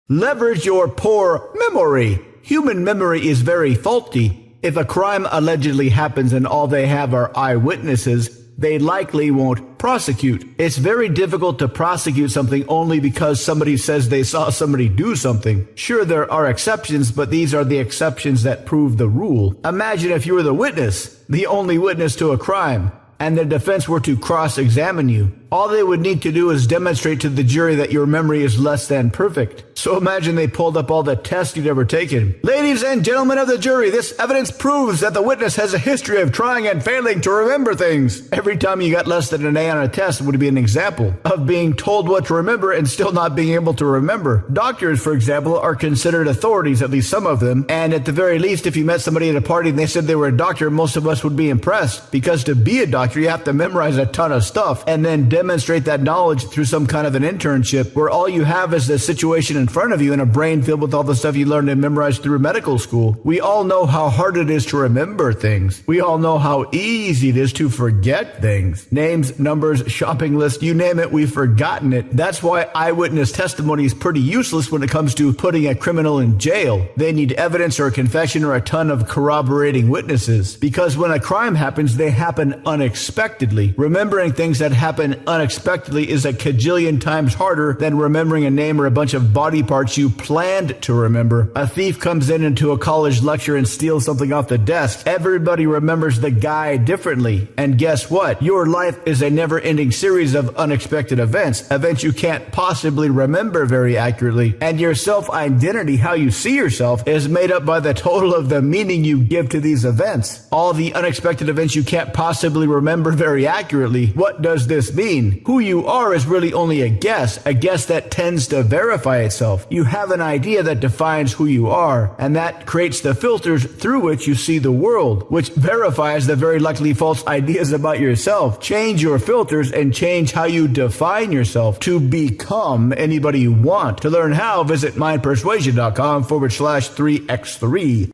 Leverage your poor memory. Human memory is very faulty. If a crime allegedly happens and all they have are eyewitnesses, they likely won't prosecute. It's very difficult to prosecute something only because somebody says they saw somebody do something. Sure, there are exceptions, but these are the exceptions that prove the rule. Imagine if you were the witness, the only witness to a crime, and the defense were to cross-examine you. All they would need to do is demonstrate to the jury that your memory is less than perfect. So imagine they pulled up all the tests you'd ever taken. Ladies and gentlemen of the jury, this evidence proves that the witness has a history of trying and failing to remember things. Every time you got less than an A on a test would be an example of being told what to remember and still not being able to remember. Doctors, for example, are considered authorities, at least some of them, and at the very least, if you met somebody at a party and they said they were a doctor, most of us would be impressed, because to be a doctor, you have to memorize a ton of stuff and then demonstrate that knowledge through some kind of an internship where all you have is the situation in front of you and a brain filled with all the stuff you learned and memorized through medical school. We all know how hard it is to remember things. We all know how easy it is to forget things. Names, numbers, shopping lists, you name it, we've forgotten it. That's why eyewitness testimony is pretty useless when it comes to putting a criminal in jail. They need evidence or a confession or a ton of corroborating witnesses. Because when a crime happens, they happen unexpectedly. Remembering things that happen unexpectedly is a cajillion times harder than remembering a name or a bunch of body parts you planned to remember. A thief comes into a college lecture and steals something off the desk. Everybody remembers the guy differently. And guess what? Your life is a never-ending series of unexpected events you can't possibly remember very accurately. And your self-identity, how you see yourself, is made up by the total of the meaning you give to these events. All the unexpected events you can't possibly remember very accurately. What does this mean? Who you are is really only a guess that tends to verify itself. You have an idea that defines who you are, and that creates the filters through which you see the world, which verifies the very likely false ideas about yourself. Change your filters and change how you define yourself to become anybody you want. To learn how, visit mindpersuasion.com/3x3.